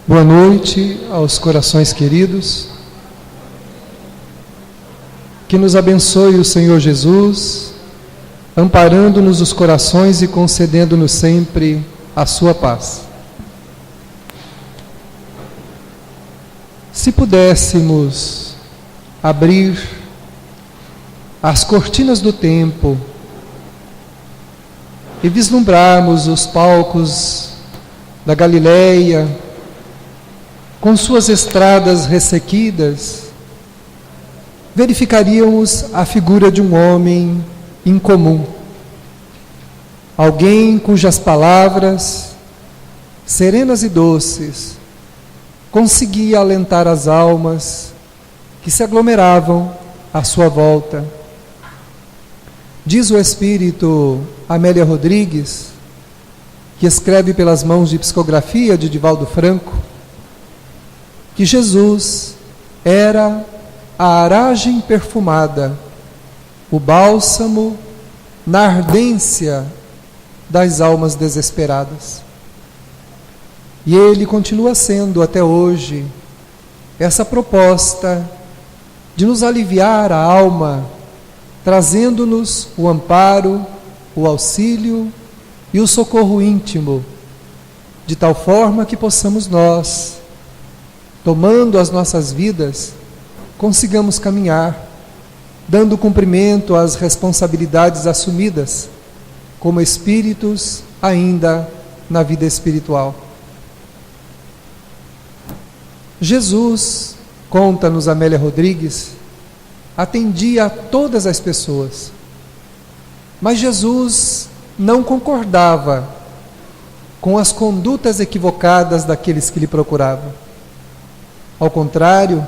Boa noite aos corações queridos. Que nos abençoe o Senhor Jesus, amparando-nos os corações e concedendo-nos sempre a sua paz. Se pudéssemos abrir as cortinas do tempo e vislumbrarmos os palcos da Galileia, com suas estradas ressequidas, verificaríamos a figura de um homem incomum. Alguém cujas palavras, serenas e doces, conseguia alentar as almas que se aglomeravam à sua volta. Diz o espírito Amélia Rodrigues, que escreve pelas mãos de psicografia de Divaldo Franco, que Jesus era a aragem perfumada, o bálsamo na ardência das almas desesperadas. E ele continua sendo até hoje essa proposta de nos aliviar a alma, trazendo-nos o amparo, o auxílio e o socorro íntimo, de tal forma que possamos nós, tomando as nossas vidas, consigamos caminhar, dando cumprimento às responsabilidades assumidas, como espíritos ainda na vida espiritual. Jesus, conta-nos Amélia Rodrigues, atendia a todas as pessoas, mas Jesus não concordava com as condutas equivocadas daqueles que lhe procuravam. Ao contrário,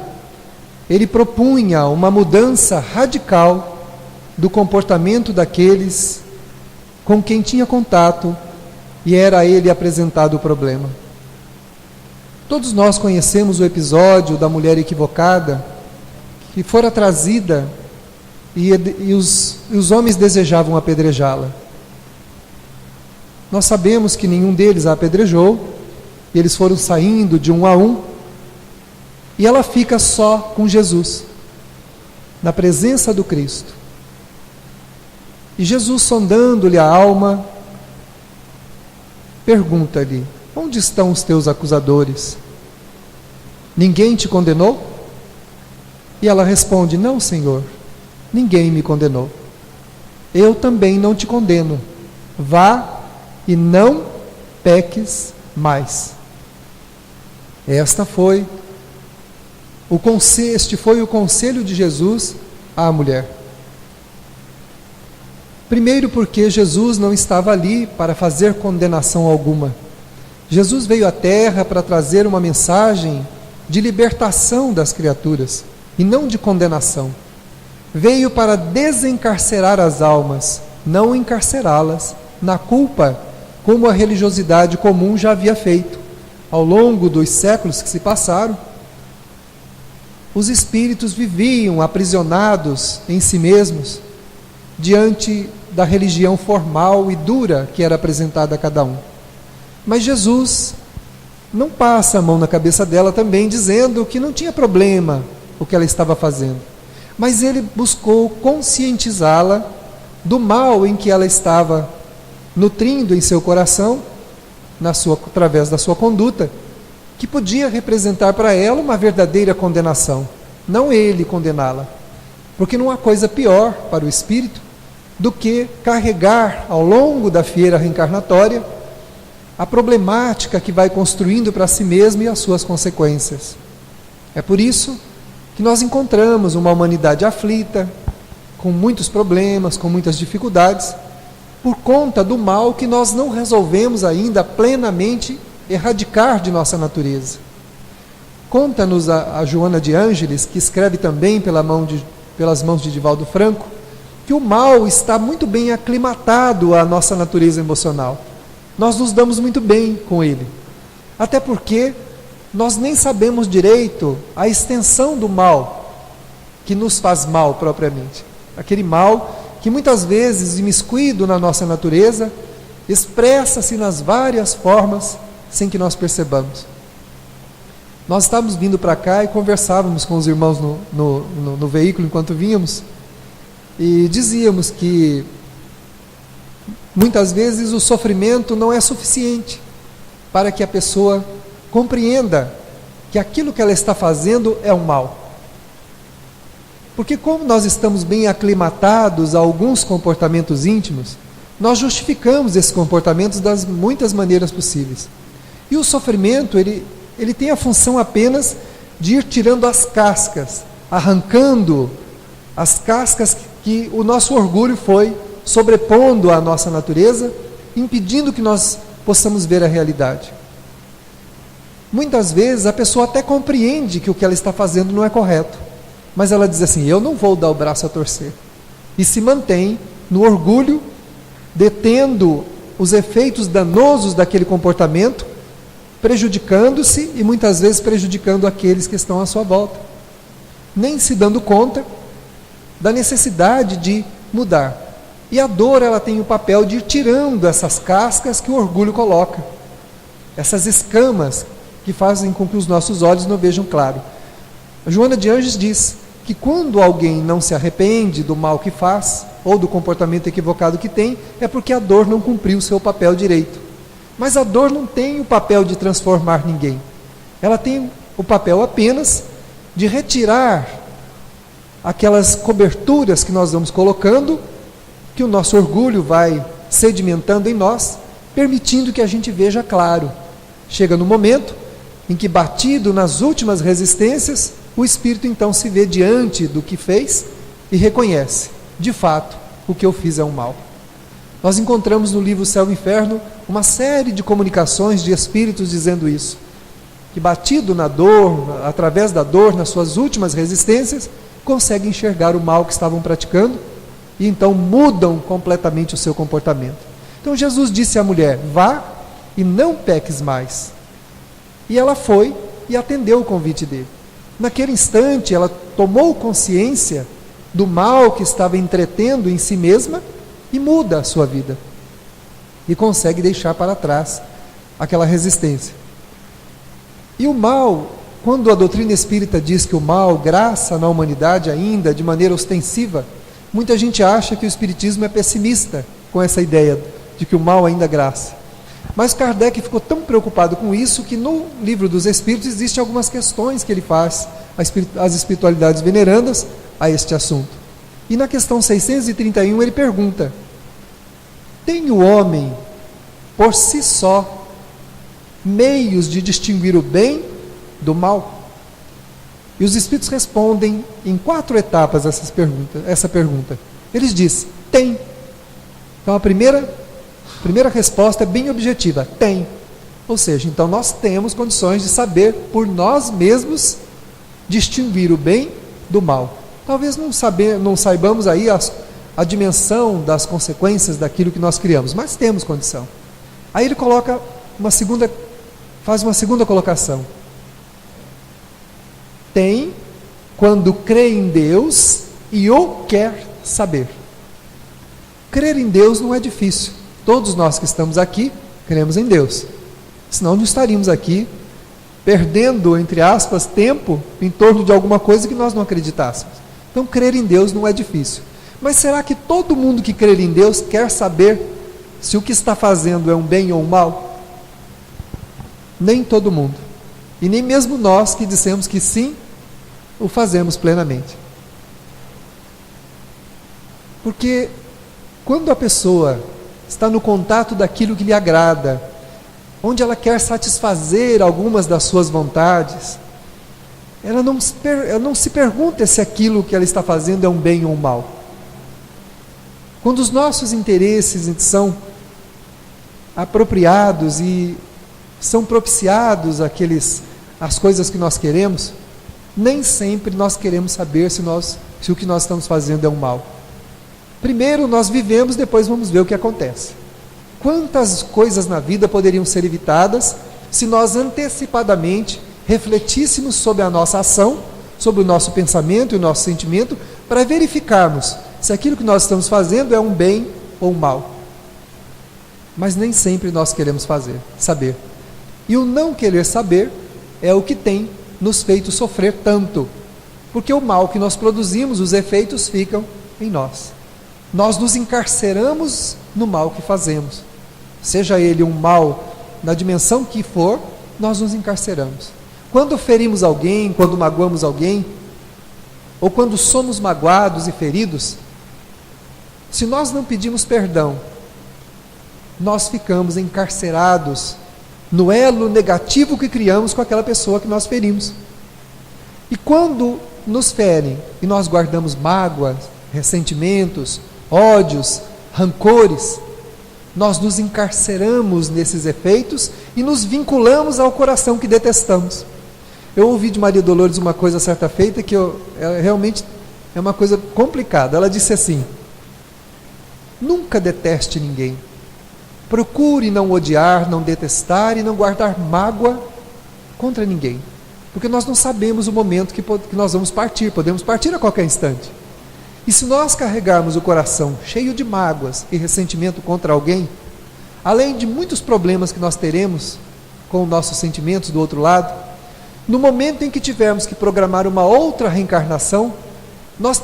ele propunha uma mudança radical do comportamento daqueles com quem tinha contato e era a ele apresentado o problema. Todos nós conhecemos o episódio da mulher equivocada que fora trazida e os homens desejavam apedrejá-la. Nós sabemos que nenhum deles a apedrejou, e eles foram saindo de um a um, e ela fica só com Jesus, na presença do Cristo. E Jesus, sondando-lhe a alma, pergunta-lhe: onde estão os teus acusadores? Ninguém te condenou? E ela responde: não, Senhor, ninguém me condenou. Eu também não te condeno. Vá e não peques mais. Este foi o conselho de Jesus à mulher. Primeiro, porque Jesus não estava ali para fazer condenação alguma. Jesus veio à terra para trazer uma mensagem de libertação das criaturas e não de condenação. Veio para desencarcerar as almas, não encarcerá-las na culpa, como a religiosidade comum já havia feito. Ao longo dos séculos que se passaram, os espíritos viviam aprisionados em si mesmos, diante da religião formal e dura que era apresentada a cada um. Mas Jesus não passa a mão na cabeça dela também, dizendo que não tinha problema o que ela estava fazendo. Mas ele buscou conscientizá-la do mal em que ela estava nutrindo em seu coração, através da sua conduta, que podia representar para ela uma verdadeira condenação, não ele condená-la. Porque não há coisa pior para o espírito do que carregar ao longo da fieira reencarnatória a problemática que vai construindo para si mesmo e as suas consequências. É por isso que nós encontramos uma humanidade aflita, com muitos problemas, com muitas dificuldades, por conta do mal que nós não resolvemos ainda plenamente erradicar de nossa natureza. Conta-nos a Joana de Ângeles, que escreve também pelas mãos de Divaldo Franco, que o mal está muito bem aclimatado à nossa natureza emocional. Nós nos damos muito bem com ele. Até porque nós nem sabemos direito a extensão do mal que nos faz mal propriamente. Aquele mal que muitas vezes, imiscuído na nossa natureza, expressa-se nas várias formas sem que nós percebamos. Nós estávamos vindo para cá e conversávamos com os irmãos no veículo enquanto vínhamos, e dizíamos que muitas vezes o sofrimento não é suficiente para que a pessoa compreenda que aquilo que ela está fazendo é um mal. Porque como nós estamos bem aclimatados a alguns comportamentos íntimos, nós justificamos esses comportamentos das muitas maneiras possíveis. E o sofrimento, ele tem a função apenas de ir tirando as cascas, arrancando as cascas que o nosso orgulho foi sobrepondo à nossa natureza, impedindo que nós possamos ver a realidade. Muitas vezes a pessoa até compreende que o que ela está fazendo não é correto, mas ela diz assim: eu não vou dar o braço a torcer, e se mantém no orgulho, detendo os efeitos danosos daquele comportamento, prejudicando-se e muitas vezes prejudicando aqueles que estão à sua volta, nem se dando conta da necessidade de mudar. E a dor, ela tem o papel de ir tirando essas cascas que o orgulho coloca, essas escamas que fazem com que os nossos olhos não vejam claro. A Joana de Anjos diz que quando alguém não se arrepende do mal que faz, ou do comportamento equivocado que tem, é porque a dor não cumpriu o seu papel direito. Mas a dor não tem o papel de transformar ninguém. Ela tem o papel apenas de retirar aquelas coberturas que nós vamos colocando, que o nosso orgulho vai sedimentando em nós, permitindo que a gente veja claro. Chega no momento em que, batido nas últimas resistências, o espírito então se vê diante do que fez e reconhece: de fato, o que eu fiz é um mal. Nós encontramos no livro Céu e Inferno uma série de comunicações de espíritos dizendo isso, que batido na dor, através da dor, nas suas últimas resistências, conseguem enxergar o mal que estavam praticando e então mudam completamente o seu comportamento. Então Jesus disse à mulher: vá e não peques mais. E ela foi e atendeu o convite dele. Naquele instante ela tomou consciência do mal que estava entretendo em si mesma e muda a sua vida e consegue deixar para trás aquela resistência. E o mal, quando a doutrina espírita diz que o mal graça na humanidade ainda de maneira ostensiva, muita gente acha que o espiritismo é pessimista com essa ideia de que o mal ainda graça. Mas Kardec ficou tão preocupado com isso que no Livro dos Espíritos existem algumas questões que ele faz às espiritualidades venerandas a este assunto. E na questão 631 ele pergunta: tem o homem, por si só, meios de distinguir o bem do mal? E os Espíritos respondem em 4 etapas essa pergunta. Eles dizem: tem. Então a primeira resposta é bem objetiva: tem. Ou seja, então nós temos condições de saber por nós mesmos distinguir o bem do mal. Talvez não saibamos aí a dimensão das consequências daquilo que nós criamos, mas temos condição. Aí ele faz uma segunda colocação: tem quando crê em Deus e o quer saber. Crer em Deus não é difícil. Todos nós que estamos aqui cremos em Deus, senão não estaríamos aqui perdendo, entre aspas, tempo em torno de alguma coisa que nós não acreditássemos. Então crer em Deus não é difícil. Mas será que todo mundo que crê em Deus quer saber se o que está fazendo é um bem ou um mal? Nem todo mundo. E nem mesmo nós que dissemos que sim, o fazemos plenamente. Porque quando a pessoa está no contato daquilo que lhe agrada, onde ela quer satisfazer algumas das suas vontades, ela não se pergunta se aquilo que ela está fazendo é um bem ou um mal. Quando os nossos interesses são apropriados e são propiciados as coisas que nós queremos, nem sempre nós queremos saber se o que nós estamos fazendo é um mal. Primeiro nós vivemos, depois vamos ver o que acontece. Quantas coisas na vida poderiam ser evitadas se nós antecipadamente refletíssemos sobre a nossa ação, sobre o nosso pensamento e o nosso sentimento, para verificarmos se aquilo que nós estamos fazendo é um bem ou um mal. Mas nem sempre nós queremos saber. E o não querer saber é o que tem nos feito sofrer tanto, porque o mal que nós produzimos, os efeitos ficam em nós. Nós nos encarceramos no mal que fazemos, seja ele um mal na dimensão que for, nós nos encarceramos. Quando ferimos alguém, quando magoamos alguém, ou quando somos magoados e feridos, se nós não pedimos perdão, nós ficamos encarcerados no elo negativo que criamos com aquela pessoa que nós ferimos. E quando nos ferem e nós guardamos mágoas, ressentimentos, ódios, rancores, nós nos encarceramos nesses efeitos e nos vinculamos ao coração que detestamos. Eu ouvi de Maria Dolores uma coisa certa feita que realmente é uma coisa complicada. Ela disse assim: nunca deteste ninguém. Procure não odiar, não detestar e não guardar mágoa contra ninguém. Porque nós não sabemos o momento que nós vamos partir. Podemos partir a qualquer instante. E se nós carregarmos o coração cheio de mágoas e ressentimento contra alguém, além de muitos problemas que nós teremos com nossos sentimentos do outro lado, no momento em que tivermos que programar uma outra reencarnação, nós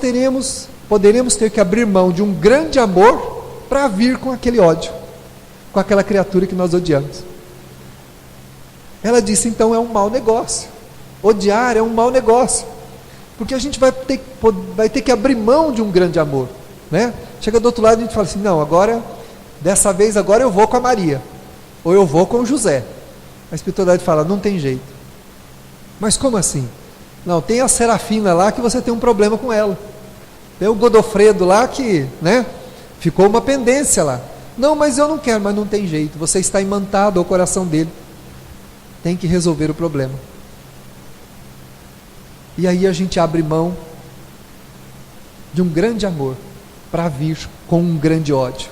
poderemos ter que abrir mão de um grande amor para vir com aquele ódio, com aquela criatura que nós odiamos. Ela disse, então é um mau negócio. Odiar é um mau negócio, porque a gente vai ter que abrir mão de um grande amor, né? Chega do outro lado e a gente fala assim, não, dessa vez eu vou com a Maria, ou eu vou com o José. A espiritualidade fala, não tem jeito. Mas como assim? Não, tem a Serafina lá que você tem um problema com ela. Tem o Godofredo lá que, né, ficou uma pendência lá. Não, mas eu não quero, mas não tem jeito. Você está imantado ao coração dele. Tem que resolver o problema. E aí a gente abre mão de um grande amor para vir com um grande ódio.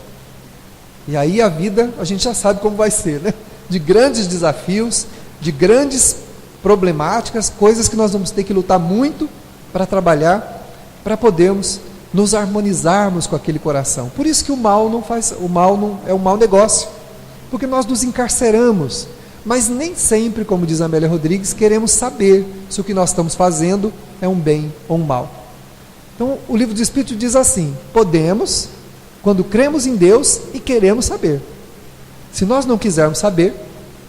E aí a vida, a gente já sabe como vai ser, né? De grandes desafios, de grandes problemáticas, coisas que nós vamos ter que lutar muito para trabalhar, para podermos nos harmonizarmos com aquele coração. Por isso que o mal não é um mau negócio, porque nós nos encarceramos, mas nem sempre, como diz a Amélia Rodrigues, queremos saber se o que nós estamos fazendo é um bem ou um mal. Então o livro do Espírito diz assim, podemos, quando cremos em Deus e queremos saber. Se nós não quisermos saber,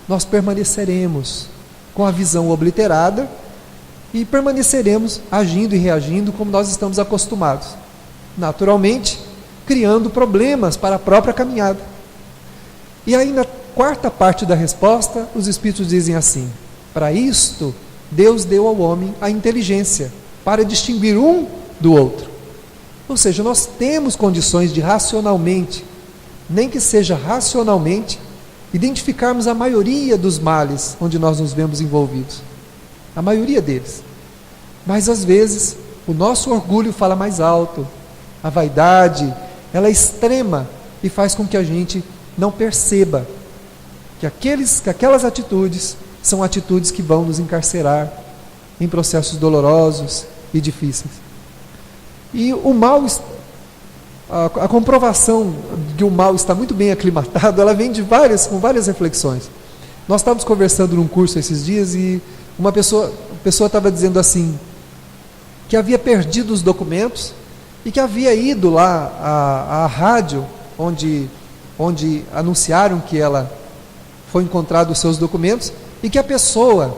nós permaneceremos com a visão obliterada e permaneceremos agindo e reagindo como nós estamos acostumados. Naturalmente, criando problemas para a própria caminhada. E aí na quarta parte da resposta, os Espíritos dizem assim, para isto, Deus deu ao homem a inteligência, para distinguir um do outro. Ou seja, nós temos condições de racionalmente, nem que seja racionalmente, identificarmos a maioria dos males onde nós nos vemos envolvidos. A maioria deles. Mas às vezes, o nosso orgulho fala mais alto, a vaidade, ela é extrema e faz com que a gente não perceba que aquelas atitudes são atitudes que vão nos encarcerar em processos dolorosos e difíceis. E o mal, a comprovação de que o mal está muito bem aclimatado, ela vem com várias reflexões. Nós estávamos conversando num curso esses dias e uma pessoa estava dizendo assim, que havia perdido os documentos e que havia ido lá à rádio onde anunciaram que ela foi encontrado os seus documentos e que a pessoa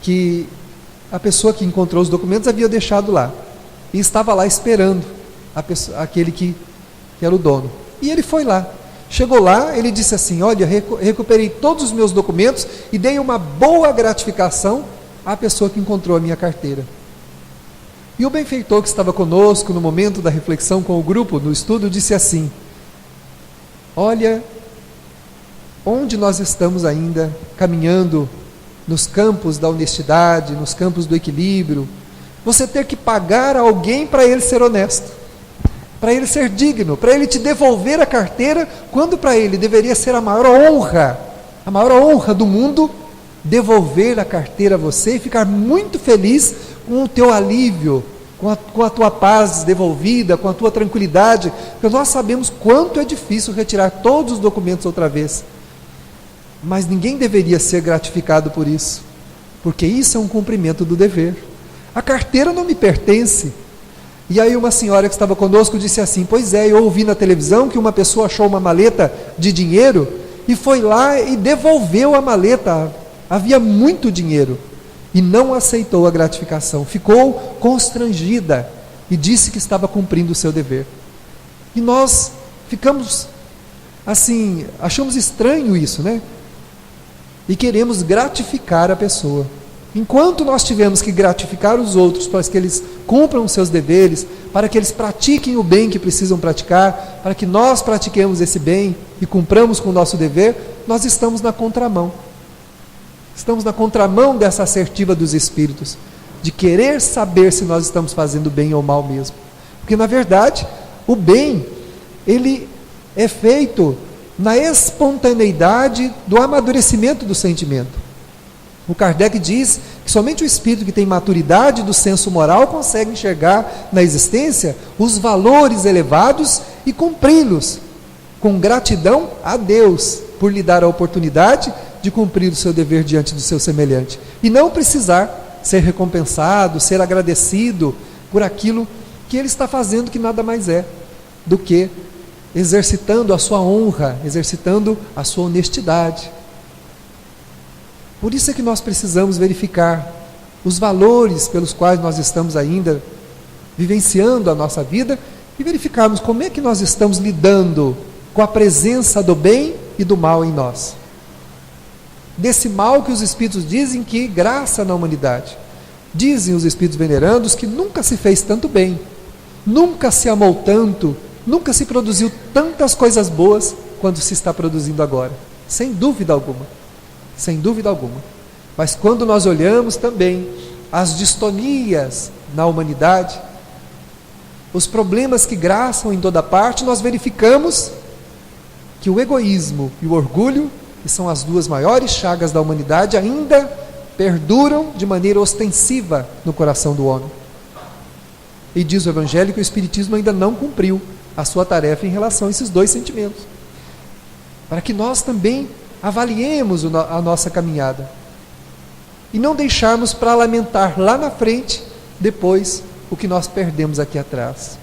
que encontrou os documentos havia deixado lá e estava lá esperando aquele que era o dono. E ele foi lá, chegou lá, ele disse assim, olha, recuperei todos os meus documentos e dei uma boa gratificação à pessoa que encontrou a minha carteira. E o benfeitor que estava conosco no momento da reflexão com o grupo, no estudo, disse assim, olha, onde nós estamos ainda caminhando nos campos da honestidade, nos campos do equilíbrio, você ter que pagar a alguém para ele ser honesto, para ele ser digno, para ele te devolver a carteira, quando para ele deveria ser a maior honra do mundo, devolver a carteira a você e ficar muito feliz com o teu alívio, com a tua paz devolvida, com a tua tranquilidade, porque nós sabemos quanto é difícil retirar todos os documentos outra vez, mas ninguém deveria ser gratificado por isso, porque isso é um cumprimento do dever. A carteira não me pertence. E aí uma senhora que estava conosco disse assim: pois é, eu ouvi na televisão que uma pessoa achou uma maleta de dinheiro e foi lá e devolveu a maleta. Havia muito dinheiro e não aceitou a gratificação. Ficou constrangida e disse que estava cumprindo o seu dever. E nós ficamos assim, achamos estranho isso, né? E queremos gratificar a pessoa. Enquanto nós tivemos que gratificar os outros para que eles cumpram os seus deveres, para que eles pratiquem o bem que precisam praticar, para que nós pratiquemos esse bem e cumpramos com o nosso dever, nós estamos na contramão. Estamos na contramão dessa assertiva dos Espíritos, de querer saber se nós estamos fazendo bem ou mal mesmo. Porque, na verdade, o bem, ele é feito na espontaneidade do amadurecimento do sentimento. O Kardec diz que somente o espírito que tem maturidade do senso moral consegue enxergar na existência os valores elevados e cumpri-los, com gratidão a Deus por lhe dar a oportunidade de cumprir o seu dever diante do seu semelhante, e não precisar ser recompensado, ser agradecido por aquilo que ele está fazendo, que nada mais é do que exercitando a sua honra, exercitando a sua honestidade. Por isso é que nós precisamos verificar os valores pelos quais nós estamos ainda vivenciando a nossa vida e verificarmos como é que nós estamos lidando com a presença do bem e do mal em nós. Desse mal que os Espíritos dizem que graça na humanidade. Dizem os Espíritos venerandos que nunca se fez tanto bem, nunca se amou tanto, nunca se produziu tantas coisas boas quanto se está produzindo agora. Sem dúvida alguma. Sem dúvida alguma. Mas quando nós olhamos também as distonias na humanidade, os problemas que graçam em toda parte, nós verificamos que o egoísmo e o orgulho, que são as duas maiores chagas da humanidade, ainda perduram de maneira ostensiva no coração do homem. E diz o Evangelho que o Espiritismo ainda não cumpriu a sua tarefa em relação a esses dois sentimentos. Para que nós também avaliemos a nossa caminhada e não deixarmos para lamentar lá na frente, depois, o que nós perdemos aqui atrás.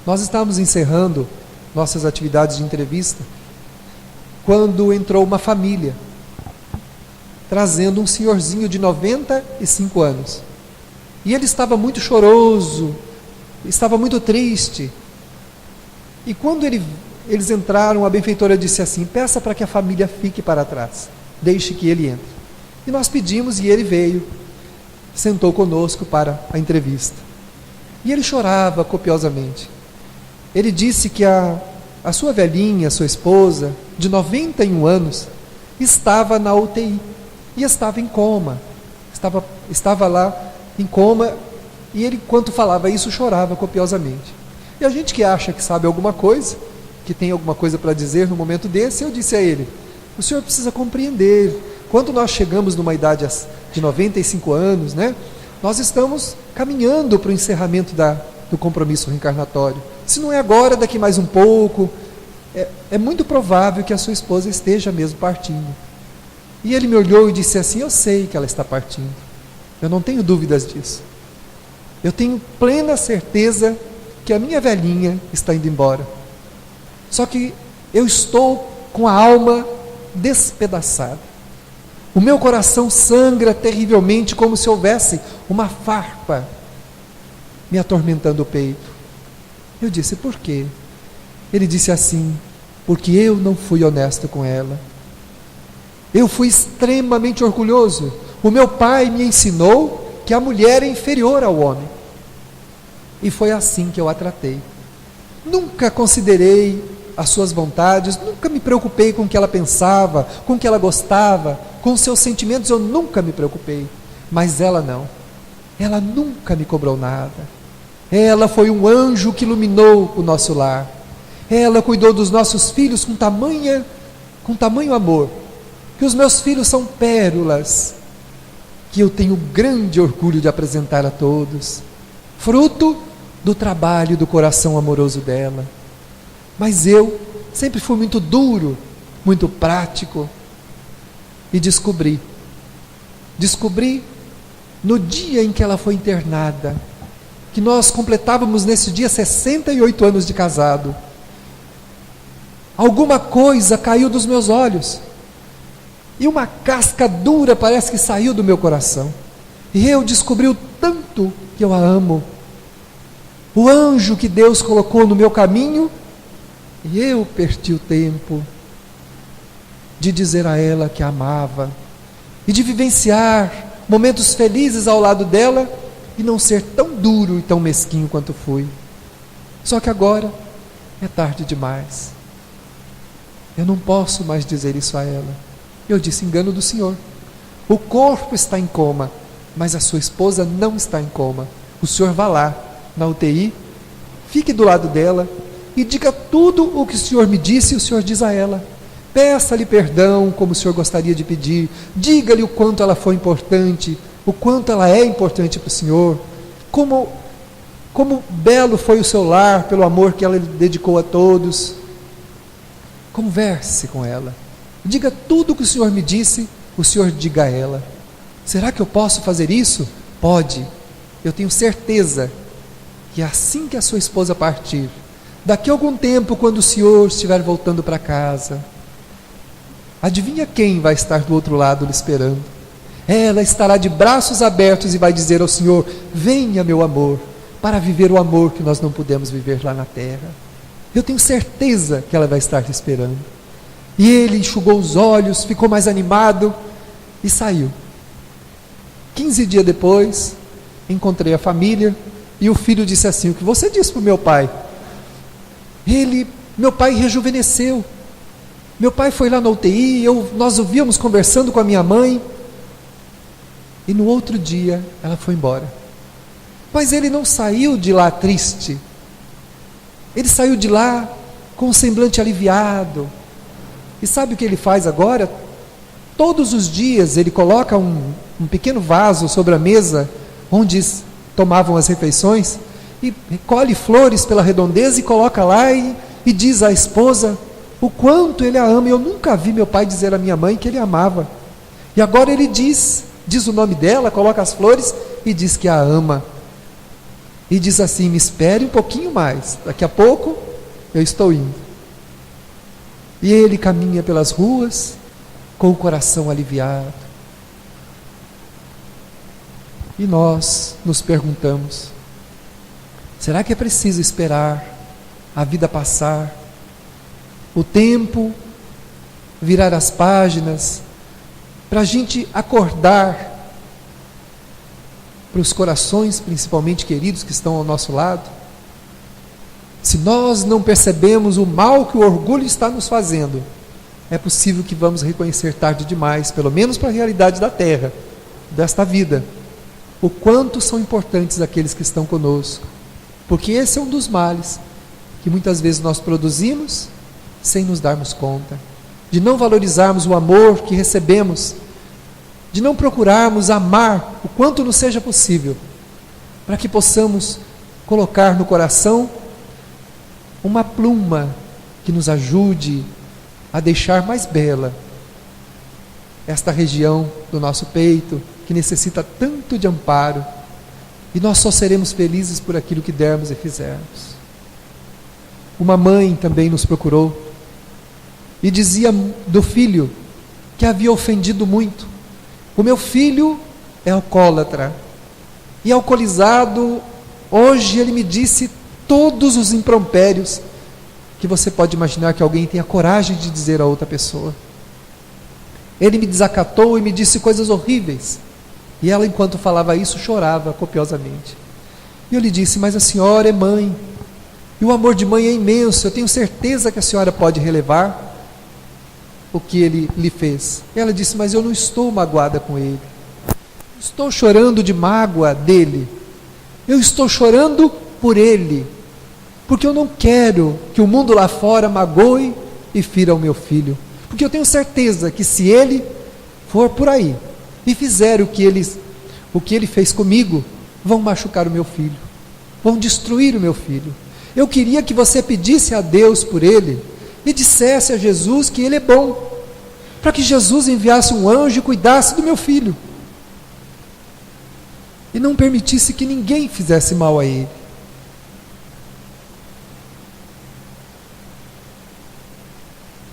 Nós estávamos encerrando nossas atividades de entrevista quando entrou uma família trazendo um senhorzinho de 95 anos, e ele estava muito choroso, estava muito triste. E quando eles entraram, a benfeitora disse assim: peça para que a família fique para trás, deixe que ele entre. E nós pedimos, e ele veio, sentou conosco para a entrevista. E ele chorava copiosamente. Ele disse que a sua velhinha, sua esposa, de 91 anos, estava na UTI, e estava em coma, estava lá em coma, e ele, enquanto falava isso, chorava copiosamente. E a gente que acha que sabe alguma coisa, que tem alguma coisa para dizer no momento desse, eu disse a ele: o senhor precisa compreender, quando nós chegamos numa idade de 95 anos, né, nós estamos caminhando para o encerramento do compromisso reencarnatório. Se não é agora, daqui mais um pouco, é muito provável que a sua esposa esteja mesmo partindo. E ele me olhou e disse assim: eu sei que ela está partindo, eu não tenho dúvidas disso, eu tenho plena certeza que a minha velhinha está indo embora. Só que eu estou com a alma despedaçada. O meu coração sangra terrivelmente, como se houvesse uma farpa me atormentando o peito. Eu disse: por quê? Ele disse assim: porque eu não fui honesto com ela. Eu fui extremamente orgulhoso. O meu pai me ensinou que a mulher é inferior ao homem. E foi assim que eu a tratei. Nunca considerei as suas vontades, nunca me preocupei com o que ela pensava, com o que ela gostava, com os seus sentimentos eu nunca me preocupei. Mas ela não. Ela nunca me cobrou nada. Ela foi um anjo que iluminou o nosso lar. Ela cuidou dos nossos filhos com tamanho amor, que os meus filhos são pérolas, que eu tenho grande orgulho de apresentar a todos, fruto do trabalho do coração amoroso dela. Mas eu sempre fui muito duro, muito prático, e descobri Descobri no dia em que ela foi internada, que nós completávamos nesse dia 68 anos de casado. Alguma coisa caiu dos meus olhos, e uma casca dura parece que saiu do meu coração, e eu descobri o tanto que eu a amo, o anjo que Deus colocou no meu caminho, e eu perdi o tempo de dizer a ela que a amava, e de vivenciar momentos felizes ao lado dela, e não ser tão duro e tão mesquinho quanto fui. Só que agora é tarde demais. Eu não posso mais dizer isso a ela. Eu disse: engano do Senhor. O corpo está em coma, mas a sua esposa não está em coma. O Senhor vá lá, na UTI, fique do lado dela e diga tudo o que o Senhor me disse, e o Senhor diz a ela. Peça-lhe perdão como o Senhor gostaria de pedir. Diga-lhe o quanto ela foi importante, o quanto ela é importante para o Senhor. Como belo foi o seu lar, pelo amor que ela dedicou a todos. Converse com ela. Diga tudo o que o Senhor me disse, o Senhor diga a ela. Será que eu posso fazer isso? Pode. Eu tenho certeza que assim que a sua esposa partir, daqui a algum tempo, quando o Senhor estiver voltando para casa, adivinha quem vai estar do outro lado lhe esperando? Ela estará de braços abertos e vai dizer ao Senhor: venha, meu amor, para viver o amor que nós não pudemos viver lá na terra. Eu tenho certeza que ela vai estar te esperando. E ele enxugou os olhos, ficou mais animado e saiu. 15 dias depois, encontrei a família e o filho disse assim: o que você disse para o meu pai? Meu pai rejuvenesceu. Meu pai foi lá na UTI, nós o víamos conversando com a minha mãe, e no outro dia ela foi embora. Mas ele não saiu de lá triste. Ele saiu de lá com um semblante aliviado. E sabe o que ele faz agora? Todos os dias ele coloca um pequeno vaso sobre a mesa onde tomavam as refeições, e colhe flores pela redondeza e coloca lá, e diz à esposa o quanto ele a ama. Eu nunca vi meu pai dizer à minha mãe que ele amava. E agora ele diz o nome dela, coloca as flores e diz que a ama. E diz assim: me espere um pouquinho mais, daqui a pouco eu estou indo. E ele caminha pelas ruas com o coração aliviado. E nós nos perguntamos: será que é preciso esperar a vida passar, o tempo virar as páginas, para a gente acordar para os corações, principalmente queridos, que estão ao nosso lado? Se nós não percebemos o mal que o orgulho está nos fazendo, é possível que vamos reconhecer tarde demais, pelo menos para a realidade da terra, desta vida, o quanto são importantes aqueles que estão conosco. Porque esse é um dos males que muitas vezes nós produzimos sem nos darmos conta, de não valorizarmos o amor que recebemos, de não procurarmos amar o quanto nos seja possível, para que possamos colocar no coração uma pluma que nos ajude a deixar mais bela esta região do nosso peito, que necessita tanto de amparo, e nós só seremos felizes por aquilo que dermos e fizermos. Uma mãe também nos procurou e dizia do filho que havia ofendido muito. O meu filho é alcoólatra e alcoolizado. Hoje ele me disse todos os impropérios que você pode imaginar que alguém tenha coragem de dizer a outra pessoa. Ele me desacatou e me disse coisas horríveis. E ela, enquanto falava isso, chorava copiosamente. E eu lhe disse: mas a senhora é mãe, e o amor de mãe é imenso. Eu tenho certeza que a senhora pode relevar o que ele lhe fez. E ela disse: mas eu não estou magoada com ele. Estou chorando de mágoa dele. Eu estou chorando por ele, porque eu não quero que o mundo lá fora magoe e fira o meu filho. Porque eu tenho certeza que se ele for por aí e fizer o que ele fez comigo, vão machucar o meu filho, vão destruir o meu filho. Eu queria que você pedisse a Deus por ele e dissesse a Jesus que ele é bom, para que Jesus enviasse um anjo e cuidasse do meu filho. e não permitisse que ninguém fizesse mal a ele.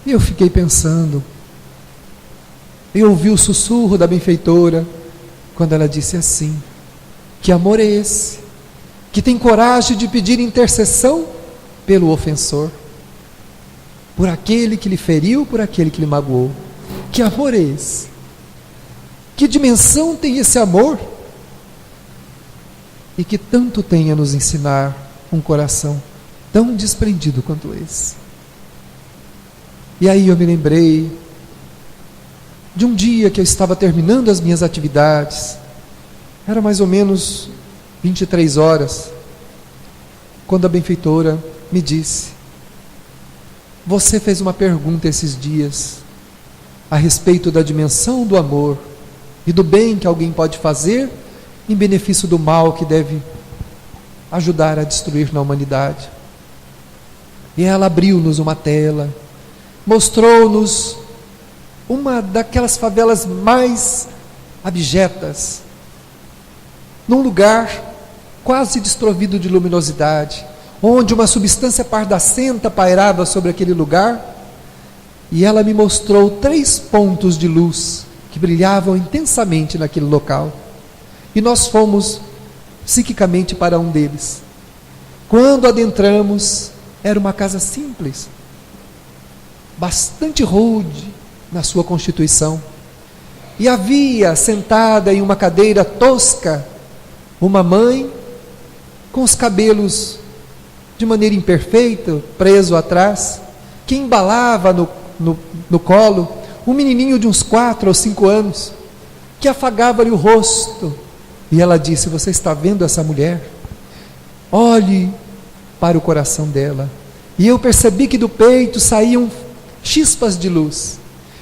E eu fiquei pensando, eu ouvi o sussurro da benfeitora, quando ela disse assim: que amor é esse, que tem coragem de pedir intercessão pelo ofensor, por aquele que lhe feriu, por aquele que lhe magoou? Que amor é esse? Que dimensão tem esse amor? E que tanto tem a nos ensinar um coração tão desprendido quanto esse. E aí eu me lembrei de um dia que eu estava terminando as minhas atividades, era mais ou menos 23 horas, quando a benfeitora me disse: você fez uma pergunta esses dias a respeito da dimensão do amor e do bem que alguém pode fazer em benefício do mal que deve ajudar a destruir na humanidade. E ela abriu-nos uma tela, mostrou-nos uma daquelas favelas mais abjetas, num lugar quase desprovido de luminosidade, onde uma substância pardacenta pairava sobre aquele lugar, e ela me mostrou 3 pontos de luz que brilhavam intensamente naquele local, e nós fomos psiquicamente para um deles. Quando adentramos, era uma casa simples, bastante rude na sua constituição, e havia sentada em uma cadeira tosca uma mãe com os cabelos de maneira imperfeita, preso atrás, que embalava no colo um menininho de uns 4 ou 5 anos, que afagava-lhe o rosto, e ela disse: você está vendo essa mulher? Olhe para o coração dela. E eu percebi que do peito saíam chispas de luz,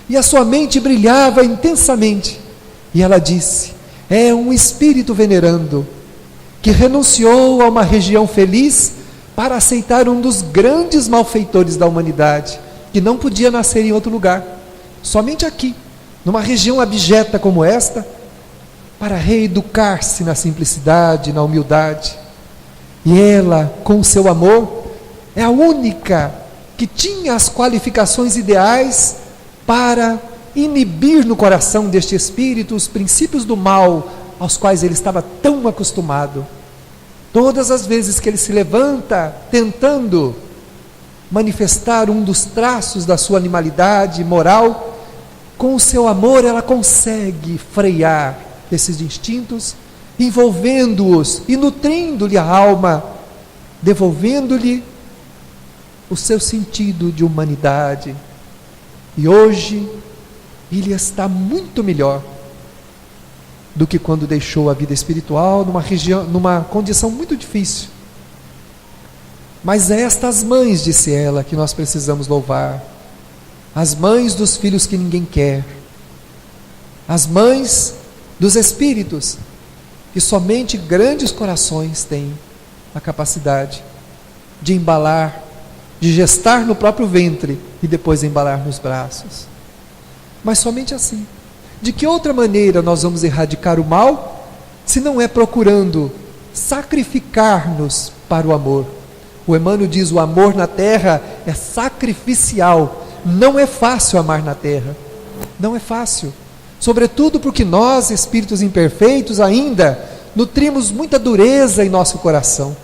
e a sua mente brilhava intensamente, e ela disse: é um espírito venerando, que renunciou a uma região feliz para aceitar um dos grandes malfeitores da humanidade, que não podia nascer em outro lugar, somente aqui, numa região abjeta como esta, para reeducar-se na simplicidade, na humildade. E ela, com o seu amor, é a única que tinha as qualificações ideais para inibir no coração deste espírito os princípios do mal aos quais ele estava tão acostumado. Todas as vezes que ele se levanta tentando manifestar um dos traços da sua animalidade moral, com o seu amor ela consegue frear esses instintos, envolvendo-os e nutrindo-lhe a alma, devolvendo-lhe o seu sentido de humanidade. E hoje ele está muito melhor do que quando deixou a vida espiritual numa condição muito difícil. Mas é estas mães, disse ela, que nós precisamos louvar, as mães dos filhos que ninguém quer, as mães dos espíritos que somente grandes corações têm a capacidade de embalar, de gestar no próprio ventre e depois embalar nos braços. Mas somente assim. De que outra maneira nós vamos erradicar o mal, se não é procurando sacrificar-nos para o amor? O Emmanuel diz: o amor na terra é sacrificial. Não é fácil amar na terra, não é fácil, sobretudo porque nós, espíritos imperfeitos, ainda nutrimos muita dureza em nosso coração,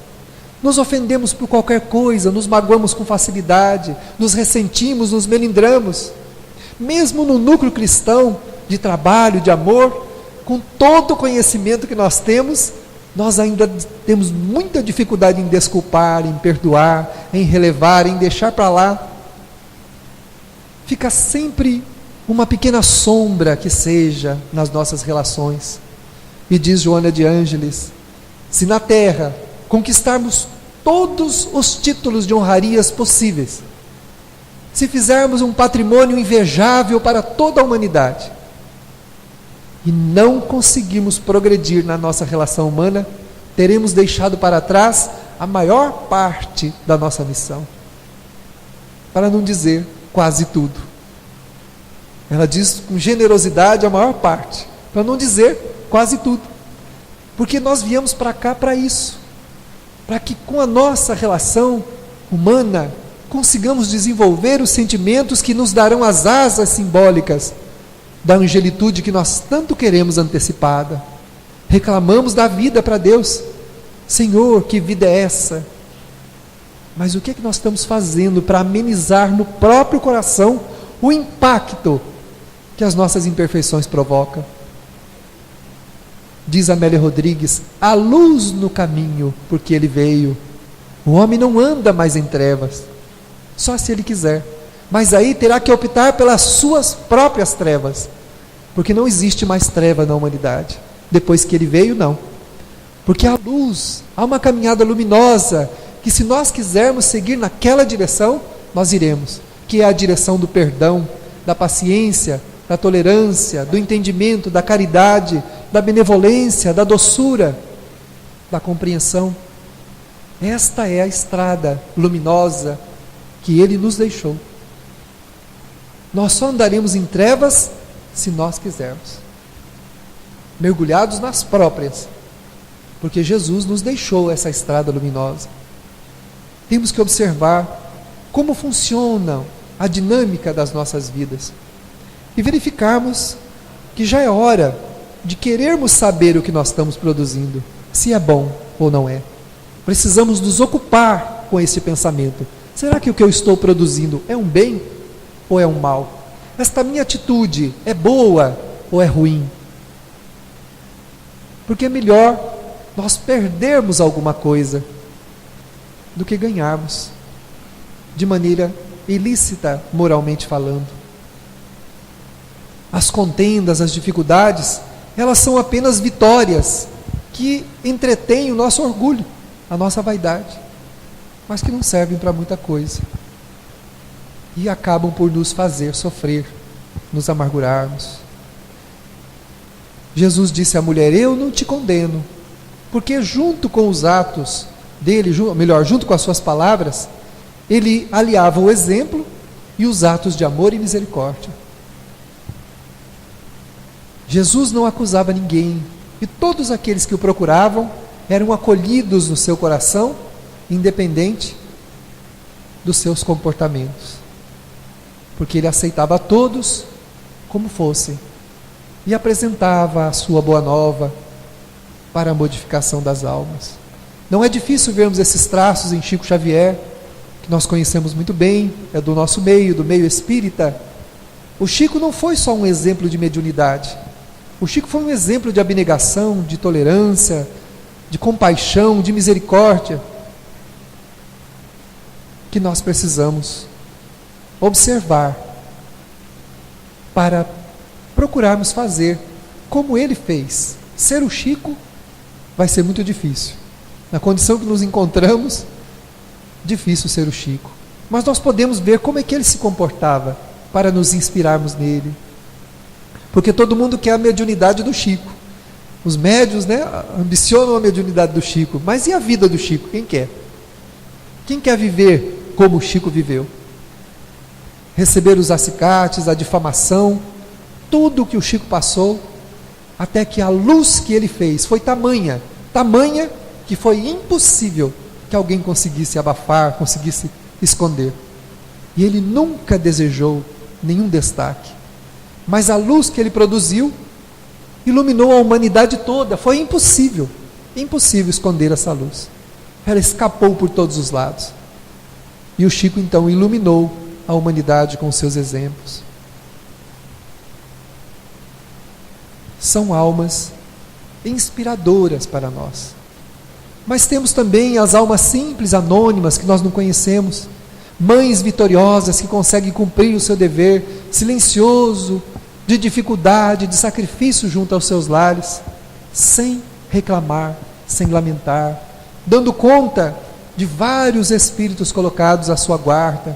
nos ofendemos por qualquer coisa, nos magoamos com facilidade, nos ressentimos, nos melindramos. Mesmo no núcleo cristão de trabalho, de amor, com todo o conhecimento que nós temos, nós ainda temos muita dificuldade em desculpar, em perdoar, em relevar, em deixar para lá. Fica sempre uma pequena sombra que seja nas nossas relações. E diz Joana de Ângeles: se na terra conquistarmos todos os títulos de honrarias possíveis, se fizermos um patrimônio invejável para toda a humanidade, e não conseguimos progredir na nossa relação humana, teremos deixado para trás a maior parte da nossa missão, para não dizer quase tudo. Ela diz com generosidade a maior parte, para não dizer quase tudo, Porque nós viemos para cá para isso, para que com a nossa relação humana consigamos desenvolver os sentimentos que nos darão as asas simbólicas da angelitude que nós tanto queremos antecipada. Reclamamos da vida para Deus. Senhor, que vida é essa? Mas o que é que nós estamos fazendo para amenizar no próprio coração o impacto que as nossas imperfeições provocam? Diz Amélia Rodrigues: a luz no caminho, porque ele veio. O homem não anda mais em trevas, só se ele quiser. Mas aí terá que optar pelas suas próprias trevas, porque não existe mais treva na humanidade. Depois que ele veio, não. Porque há luz, há uma caminhada luminosa, que se nós quisermos seguir naquela direção, nós iremos, que é a direção do perdão, da paciência, da tolerância, do entendimento, da caridade, da benevolência, da doçura, da compreensão. Esta é a estrada luminosa que Ele nos deixou. Nós só andaremos em trevas se nós quisermos, mergulhados nas próprias, porque Jesus nos deixou essa estrada luminosa. Temos que observar como funciona a dinâmica das nossas vidas e verificarmos que já é hora de querermos saber o que nós estamos produzindo, se é bom ou não é. Precisamos nos ocupar com esse pensamento. Será que o que eu estou produzindo é um bem ou é um mal? Esta minha atitude é boa ou é ruim? Porque é melhor nós perdermos alguma coisa do que ganharmos de maneira ilícita, moralmente falando. As contendas, as dificuldades, elas são apenas vitórias que entretêm o nosso orgulho, a nossa vaidade, mas que não servem para muita coisa e acabam por nos fazer sofrer, nos amargurarmos. Jesus disse à mulher: eu não te condeno, porque junto com os atos dele, junto com as suas palavras, ele aliava o exemplo e os atos de amor e misericórdia. Jesus não acusava ninguém, e todos aqueles que o procuravam eram acolhidos no seu coração, independente dos seus comportamentos, porque ele aceitava a todos como fossem e apresentava a sua boa nova para a modificação das almas. Não é difícil vermos esses traços em Chico Xavier, que nós conhecemos muito bem, é do nosso meio, do meio espírita. O Chico não foi só um exemplo de mediunidade, o Chico foi um exemplo de abnegação, de tolerância, de compaixão, de misericórdia, que nós precisamos observar para procurarmos fazer como ele fez. Ser o Chico vai ser muito difícil. Na condição que nos encontramos, difícil ser o Chico. Mas nós podemos ver como é que ele se comportava para nos inspirarmos nele. Porque todo mundo quer a mediunidade do Chico. Os médiuns, ambicionam a mediunidade do Chico. Mas e a vida do Chico? Quem quer? Quem quer viver como o Chico viveu? Receber os acicates, a difamação, tudo o que o Chico passou, até que a luz que ele fez foi tamanha que foi impossível que alguém conseguisse abafar, conseguisse esconder. E ele nunca desejou nenhum destaque. Mas a luz que ele produziu iluminou a humanidade toda. Foi impossível esconder essa luz. Ela escapou por todos os lados. E o Chico então iluminou a humanidade com seus exemplos. São almas inspiradoras para nós. Mas temos também as almas simples, anônimas, que nós não conhecemos. Mães vitoriosas que conseguem cumprir o seu dever silencioso, de dificuldade, de sacrifício junto aos seus lares, sem reclamar, sem lamentar, dando conta de vários espíritos colocados à sua guarda.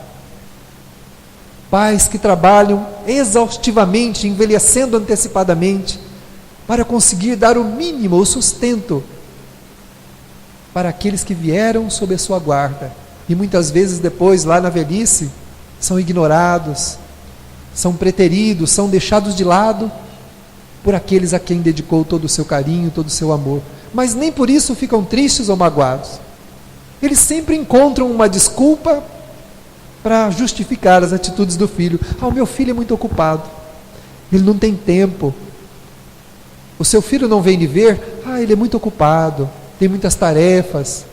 Pais que trabalham exaustivamente, envelhecendo antecipadamente, para conseguir dar o mínimo, o sustento, para aqueles que vieram sob a sua guarda, e muitas vezes depois, lá na velhice, são ignorados, são preteridos, são deixados de lado por aqueles a quem dedicou todo o seu carinho, todo o seu amor. mas nem por isso ficam tristes ou magoados. Eles sempre encontram uma desculpa para justificar as atitudes do filho. O meu filho é muito ocupado, ele não tem tempo. O seu filho não vem lhe ver? Ele é muito ocupado, tem muitas tarefas.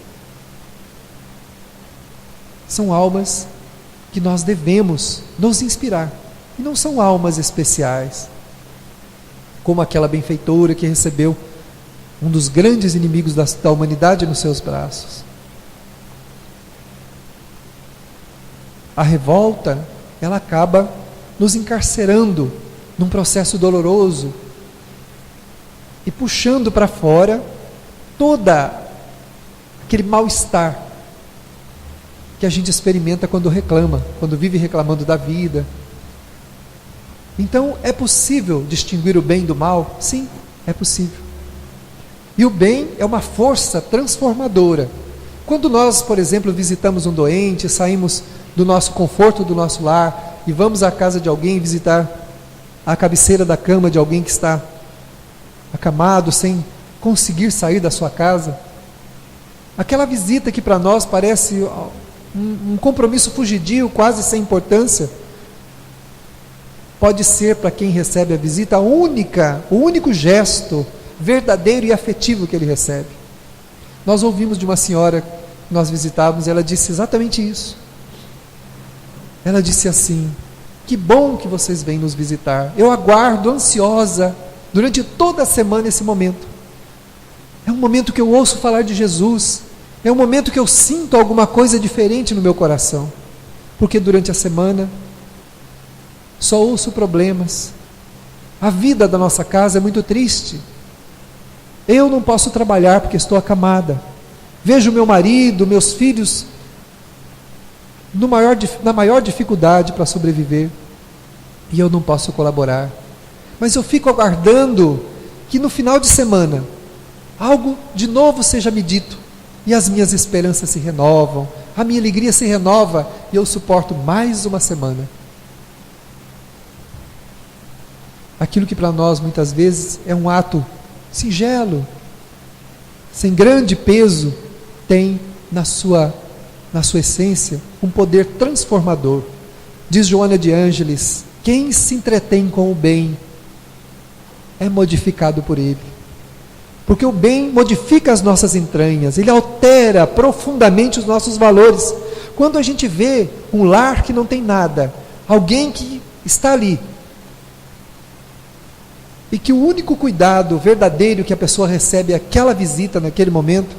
São almas que nós devemos nos inspirar, e não são almas especiais, como aquela benfeitora que recebeu um dos grandes inimigos da humanidade nos seus braços. A revolta, ela acaba nos encarcerando num processo doloroso e puxando para fora toda aquele mal-estar que a gente experimenta quando reclama, quando vive reclamando da vida. Então, é possível distinguir o bem do mal? Sim, é possível. E o bem é uma força transformadora. Quando nós, por exemplo, visitamos um doente, saímos do nosso conforto, do nosso lar, e vamos à casa de alguém visitar a cabeceira da cama de alguém que está acamado, sem conseguir sair da sua casa, aquela visita que para nós parece um compromisso fugidio, quase sem importância, pode ser para quem recebe a visita o único gesto verdadeiro e afetivo que ele recebe. Nós ouvimos de uma senhora que nós visitávamos, ela disse exatamente isso. Ela disse assim: que bom que vocês vêm nos visitar, eu aguardo ansiosa durante toda a semana esse momento. É um momento que eu ouço falar de Jesus, é um momento que eu sinto alguma coisa diferente no meu coração, porque durante a semana só ouço problemas. A vida da nossa casa é muito triste. Eu não posso trabalhar porque estou acamada. Vejo meu marido, meus filhos na maior dificuldade para sobreviver, e eu não posso colaborar. Mas eu fico aguardando que no final de semana algo de novo seja me dito, e as minhas esperanças se renovam, a minha alegria se renova, e eu suporto mais uma semana. Aquilo que para nós muitas vezes é um ato singelo, sem grande peso, tem na sua essência um poder transformador. Diz Joana de Ângeles: quem se entretém com o bem é modificado por ele, porque o bem modifica as nossas entranhas, ele altera profundamente os nossos valores. Quando a gente vê um lar que não tem nada, alguém que está ali, e que o único cuidado verdadeiro que a pessoa recebe é aquela visita naquele momento,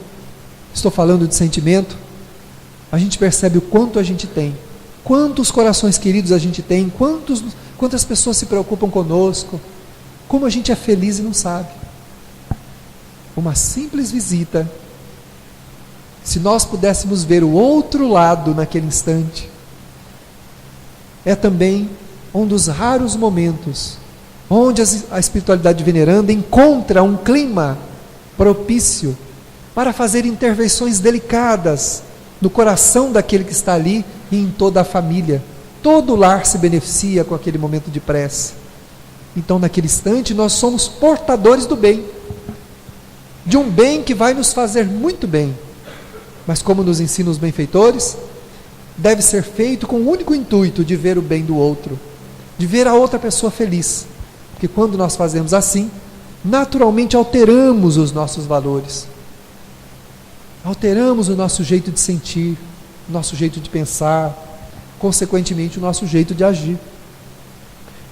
estou falando de sentimento, a gente percebe o quanto a gente tem, quantos corações queridos a gente tem, quantas pessoas se preocupam conosco, como a gente é feliz e não sabe. Uma simples visita, se nós pudéssemos ver o outro lado naquele instante, é também um dos raros momentos onde a espiritualidade veneranda encontra um clima propício para fazer intervenções delicadas no coração daquele que está ali e em toda a família. Todo o lar se beneficia com aquele momento de prece. Então, naquele instante, nós somos portadores do bem, de um bem que vai nos fazer muito bem, mas como nos ensinam os benfeitores, deve ser feito com o único intuito de ver o bem do outro, de ver a outra pessoa feliz, porque quando nós fazemos assim, naturalmente alteramos os nossos valores, alteramos o nosso jeito de sentir, o nosso jeito de pensar, consequentemente o nosso jeito de agir.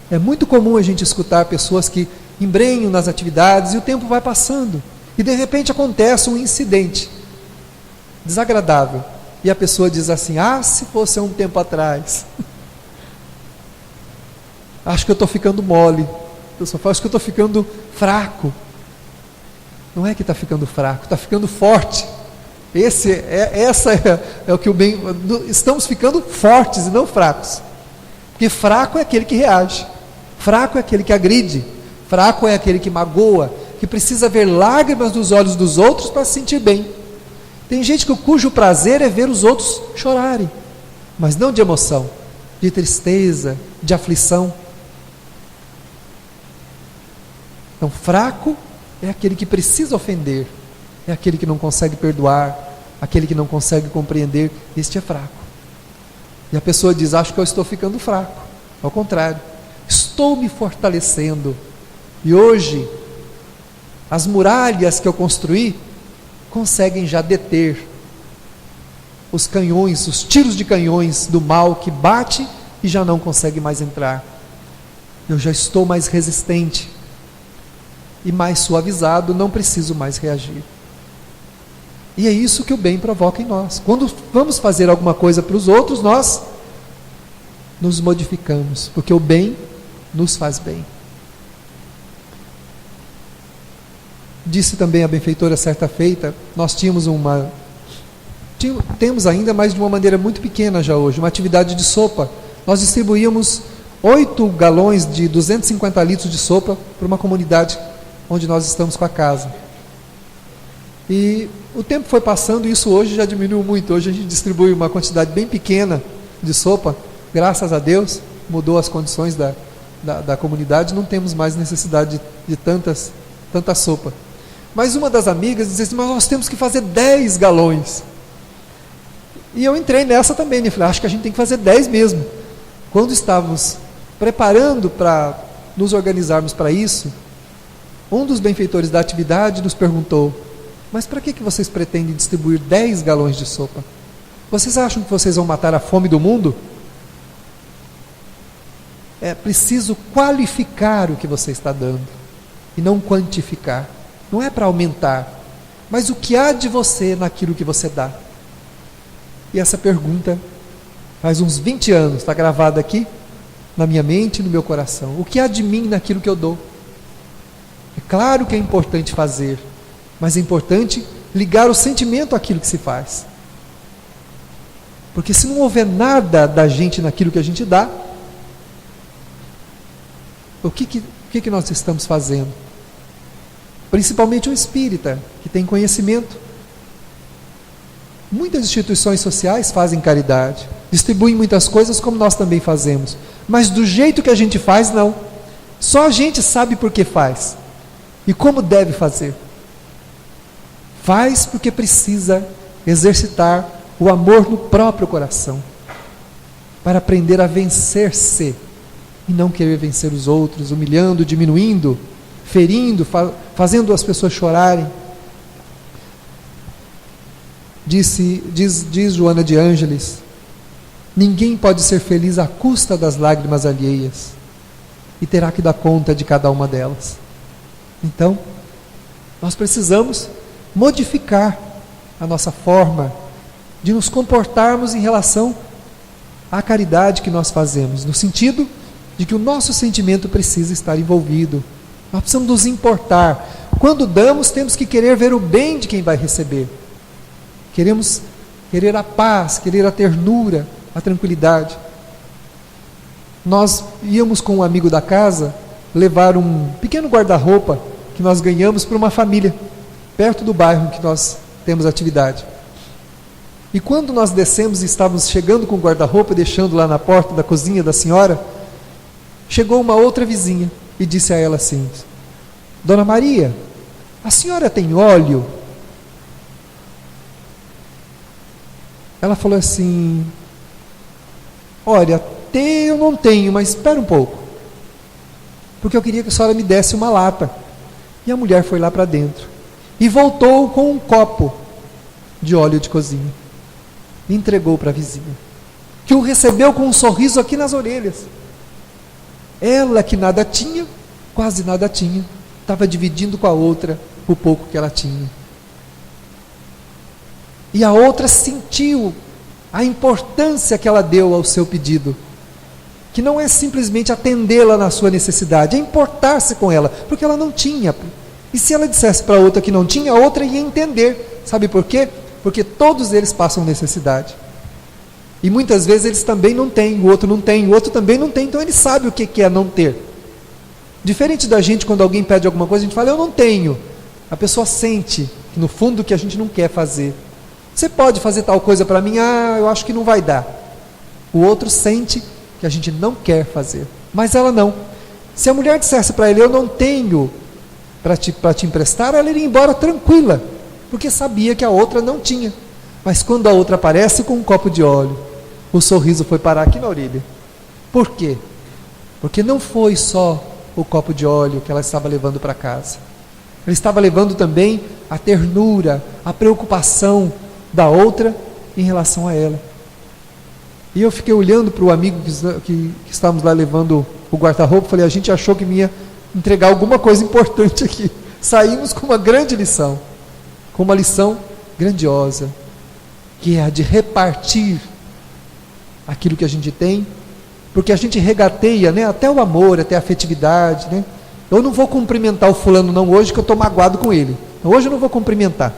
É muito comum a gente escutar pessoas que embrenham nas atividades e o tempo vai passando, e de repente acontece um incidente desagradável, e a pessoa diz assim: se fosse há um tempo atrás, acho que eu estou ficando mole, acho que eu estou ficando fraco. Não é que está ficando fraco, está ficando forte. Essa é o que o bem... Estamos ficando fortes e não fracos, porque fraco é aquele que reage, fraco é aquele que agride, fraco é aquele que magoa, que precisa ver lágrimas nos olhos dos outros para se sentir bem. Tem gente cujo prazer é ver os outros chorarem, mas não de emoção, de tristeza, de aflição. Então, fraco é aquele que precisa ofender, é aquele que não consegue perdoar, aquele que não consegue compreender. Este é fraco. E a pessoa diz: acho que eu estou ficando fraco. Ao contrário, estou me fortalecendo. E hoje, as muralhas que eu construí conseguem já deter os canhões, os tiros de canhões do mal que bate e já não consegue mais entrar. Eu já estou mais resistente e mais suavizado, não preciso mais reagir. E é isso que o bem provoca em nós. Quando vamos fazer alguma coisa para os outros, nós nos modificamos, porque o bem nos faz bem. Disse também a benfeitora certa feita, nós temos ainda, mas de uma maneira muito pequena já hoje, uma atividade de sopa. Nós distribuíamos 8 galões de 250 litros de sopa para uma comunidade onde nós estamos com a casa. E o tempo foi passando e isso hoje já diminuiu muito. Hoje a gente distribui uma quantidade bem pequena de sopa, graças a Deus, mudou as condições da comunidade, não temos mais necessidade de tanta sopa. Mas uma das amigas disse assim: mas nós temos que fazer 10 galões. E eu entrei nessa também, né? Falei: acho que a gente tem que fazer 10 mesmo. Quando estávamos preparando para nos organizarmos para isso, um dos benfeitores da atividade nos perguntou: mas para que vocês pretendem distribuir 10 galões de sopa? Vocês acham que vocês vão matar a fome do mundo? É preciso qualificar o que você está dando e não quantificar. Não é para aumentar, mas o que há de você naquilo que você dá? E essa pergunta faz uns 20 anos, está gravada aqui na minha mente e no meu coração. O que há de mim naquilo que eu dou? É claro que é importante fazer, mas é importante ligar o sentimento àquilo que se faz. Porque se não houver nada da gente naquilo que a gente dá, o que nós estamos fazendo? Principalmente o espírita, que tem conhecimento. Muitas instituições sociais fazem caridade, distribuem muitas coisas como nós também fazemos, mas do jeito que a gente faz, não. Só a gente sabe por que faz e como deve fazer. Faz porque precisa exercitar o amor no próprio coração, para aprender a vencer-se e não querer vencer os outros, humilhando, diminuindo, ferindo, fazendo as pessoas chorarem. Diz Joana de Ângeles: ninguém pode ser feliz à custa das lágrimas alheias, e terá que dar conta de cada uma delas. Então, nós precisamos modificar a nossa forma de nos comportarmos em relação à caridade que nós fazemos, no sentido de que o nosso sentimento precisa estar envolvido. Nós precisamos nos importar. Quando damos, temos que querer ver o bem de quem vai receber. Queremos querer a paz, querer a ternura, a tranquilidade. Nós íamos com um amigo da casa levar um pequeno guarda-roupa que nós ganhamos para uma família, perto do bairro em que nós temos atividade. E quando nós descemos e estávamos chegando com o guarda-roupa, deixando lá na porta da cozinha da senhora, chegou uma outra vizinha e disse a ela assim: Dona Maria, a senhora tem óleo? Ela falou assim: olha, até eu não tenho, mas espera um pouco, porque eu queria que a senhora me desse uma lata. E a mulher foi lá para dentro e voltou com um copo de óleo de cozinha e entregou para a vizinha, que o recebeu com um sorriso aqui nas orelhas. Ela, que nada tinha, quase nada tinha, estava dividindo com a outra o pouco que ela tinha. E a outra sentiu a importância que ela deu ao seu pedido, que não é simplesmente atendê-la na sua necessidade, é importar-se com ela, porque ela não tinha. E se ela dissesse para a outra que não tinha, a outra ia entender. Sabe por quê? Porque todos eles passam necessidade. E muitas vezes eles também não têm, o outro não tem, o outro também não tem, então ele sabe o que é não ter. Diferente da gente, quando alguém pede alguma coisa, a gente fala: eu não tenho. A pessoa sente, no fundo, que a gente não quer fazer. Você pode fazer tal coisa para mim? Ah, eu acho que não vai dar. O outro sente que a gente não quer fazer, mas ela não. Se a mulher dissesse para ele: eu não tenho para te emprestar, ela iria embora tranquila, porque sabia que a outra não tinha. Mas quando a outra aparece com um copo de óleo, o sorriso foi parar aqui na orelha. Por quê? Porque não foi só o copo de óleo que ela estava levando para casa. Ela estava levando também a ternura, a preocupação da outra em relação a ela. E eu fiquei olhando para o amigo que estávamos lá levando o guarda-roupa, falei, a gente achou que ia entregar alguma coisa importante aqui. Saímos com uma grande lição, com uma lição grandiosa, que é a de repartir aquilo que a gente tem, porque a gente regateia, né, até o amor, até a afetividade, né? Eu não vou cumprimentar o fulano não hoje, que eu estou magoado com ele. Hoje eu não vou cumprimentar.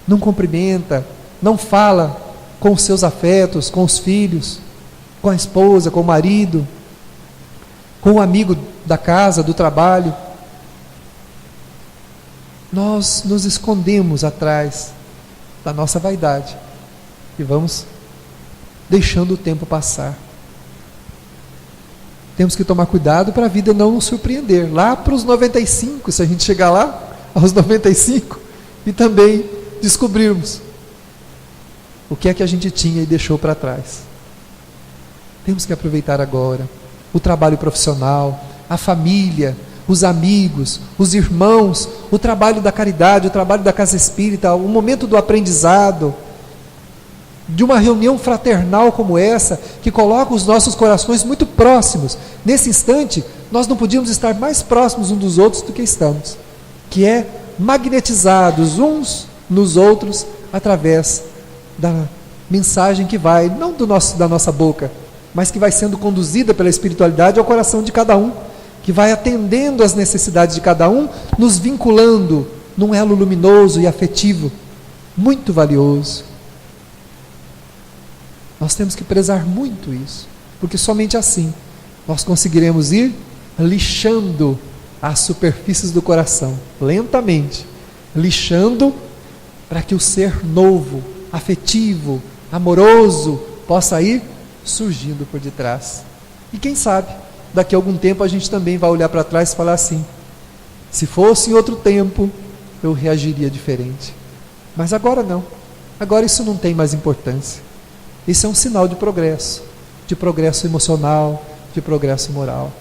Não cumprimenta, não fala com os seus afetos, com os filhos, com a esposa, com o marido, com o amigo da casa, do trabalho. Nós nos escondemos atrás da nossa vaidade e vamos deixando o tempo passar. Temos que tomar cuidado para a vida não nos surpreender. Lá para os 95, se a gente chegar lá, aos 95, e também descobrirmos o que é que a gente tinha e deixou para trás. Temos que aproveitar agora o trabalho profissional, a família, os amigos, os irmãos, o trabalho da caridade, o trabalho da casa espírita, o momento do aprendizado, de uma reunião fraternal como essa, que coloca os nossos corações muito próximos. Nesse instante, nós não podíamos estar mais próximos uns dos outros do que estamos, que é magnetizados uns nos outros através da mensagem que vai, não da nossa boca, mas que vai sendo conduzida pela espiritualidade ao coração de cada um, que vai atendendo às necessidades de cada um, nos vinculando num elo luminoso e afetivo, muito valioso. Nós temos que prezar muito isso, porque somente assim nós conseguiremos ir lixando as superfícies do coração, lentamente, lixando para que o ser novo, afetivo, amoroso, possa ir surgindo por detrás. E quem sabe, daqui a algum tempo a gente também vai olhar para trás e falar assim, se fosse em outro tempo, eu reagiria diferente. Mas agora não, agora isso não tem mais importância. Isso é um sinal de progresso emocional, de progresso moral.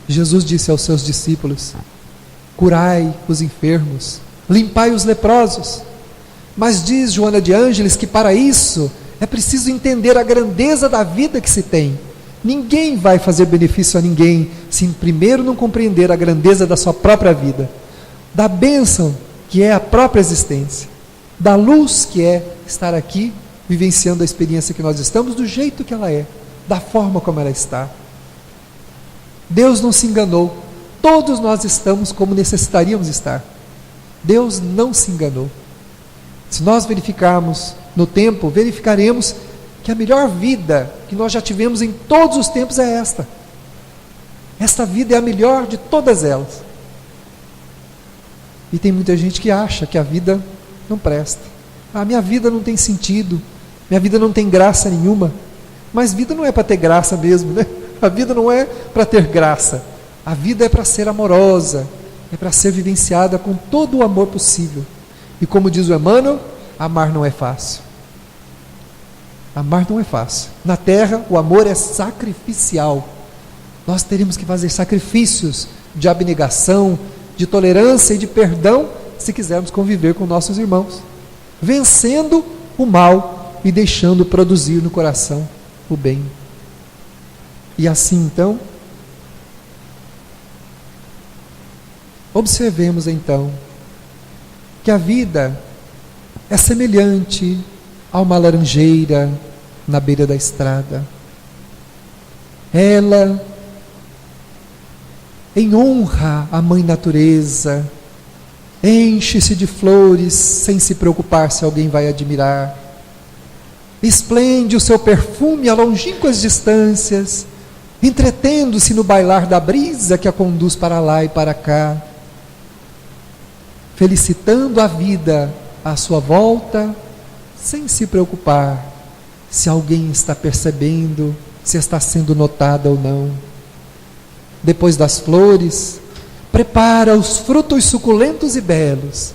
Jesus disse aos seus discípulos, curai os enfermos, limpai os leprosos. Mas diz Joana de Ângeles que para isso é preciso entender a grandeza da vida que se tem. Ninguém vai fazer benefício a ninguém se primeiro não compreender a grandeza da sua própria vida, da bênção que é a própria existência, da luz que é estar aqui vivenciando a experiência que nós estamos do jeito que ela é, da forma como ela está. Deus não se enganou, todos nós estamos como necessitaríamos estar. Deus não se enganou. Se nós verificarmos no tempo, verificaremos que a melhor vida que nós já tivemos em todos os tempos é esta. Esta vida é a melhor de todas elas. E tem muita gente que acha que a vida não presta. A minha vida não tem sentido, minha vida não tem graça nenhuma. Mas vida não é para ter graça mesmo, né? A vida não é para ter graça. A vida é para ser amorosa, é para ser vivenciada com todo o amor possível. E como diz o Emmanuel, amar não é fácil. Amar não é fácil. Na terra, o amor é sacrificial. Nós teremos que fazer sacrifícios de abnegação, de tolerância e de perdão, se quisermos conviver com nossos irmãos, vencendo o mal e deixando produzir no coração o bem. E assim então, observemos então que a vida é semelhante a uma laranjeira na beira da estrada. Ela, em honra à mãe natureza, enche-se de flores sem se preocupar se alguém vai admirar. Esplende o seu perfume a longínquas distâncias, entretendo-se no bailar da brisa que a conduz para lá e para cá, felicitando a vida à sua volta, sem se preocupar se alguém está percebendo, se está sendo notada ou não. Depois das flores, prepara os frutos suculentos e belos,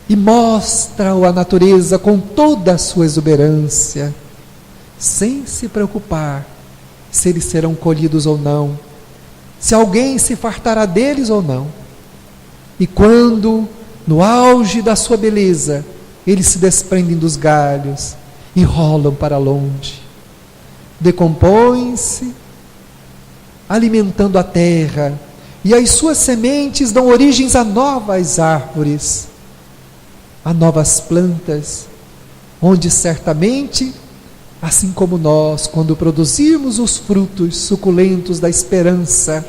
e mostra-o à natureza com toda a sua exuberância, sem se preocupar se eles serão colhidos ou não, se alguém se fartará deles ou não. E quando, no auge da sua beleza, eles se desprendem dos galhos e rolam para longe, decompõem-se, alimentando a terra, e as suas sementes dão origens a novas árvores, a novas plantas, onde certamente, assim como nós, quando produzirmos os frutos suculentos da esperança,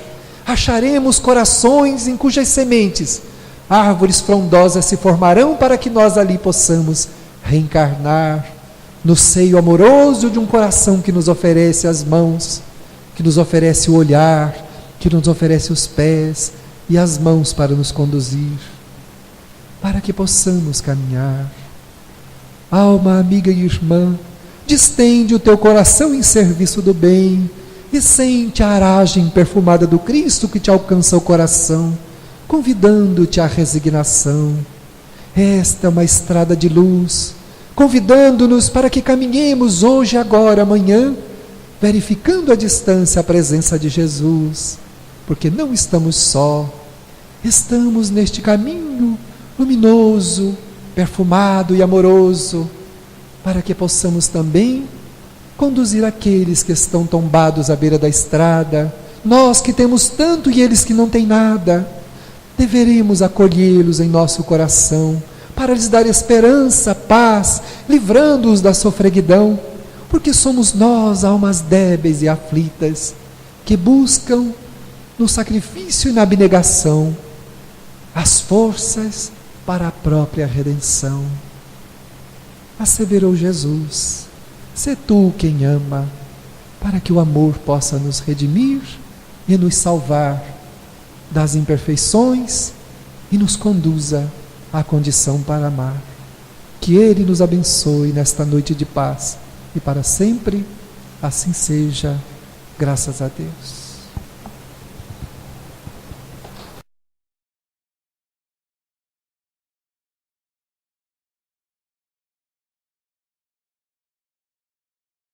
acharemos corações em cujas sementes árvores frondosas se formarão para que nós ali possamos reencarnar no seio amoroso de um coração que nos oferece as mãos, que nos oferece o olhar, que nos oferece os pés e as mãos para nos conduzir, para que possamos caminhar. Alma amiga e irmã, distende o teu coração em serviço do bem e sente a aragem perfumada do Cristo que te alcança o coração, convidando-te à resignação. Esta é uma estrada de luz, convidando-nos para que caminhemos hoje, agora, amanhã, verificando à distância a presença de Jesus, porque não estamos só, estamos neste caminho luminoso, perfumado e amoroso, para que possamos também conduzir aqueles que estão tombados à beira da estrada, nós que temos tanto e eles que não têm nada. Deveremos acolhê-los em nosso coração, para lhes dar esperança, paz, livrando-os da sofreguidão, porque somos nós, almas débeis e aflitas, que buscam no sacrifício e na abnegação as forças para a própria redenção. Asseverou Jesus: sê tu quem ama, para que o amor possa nos redimir e nos salvar das imperfeições e nos conduza à condição para amar. Que Ele nos abençoe nesta noite de paz e para sempre, assim seja, graças a Deus.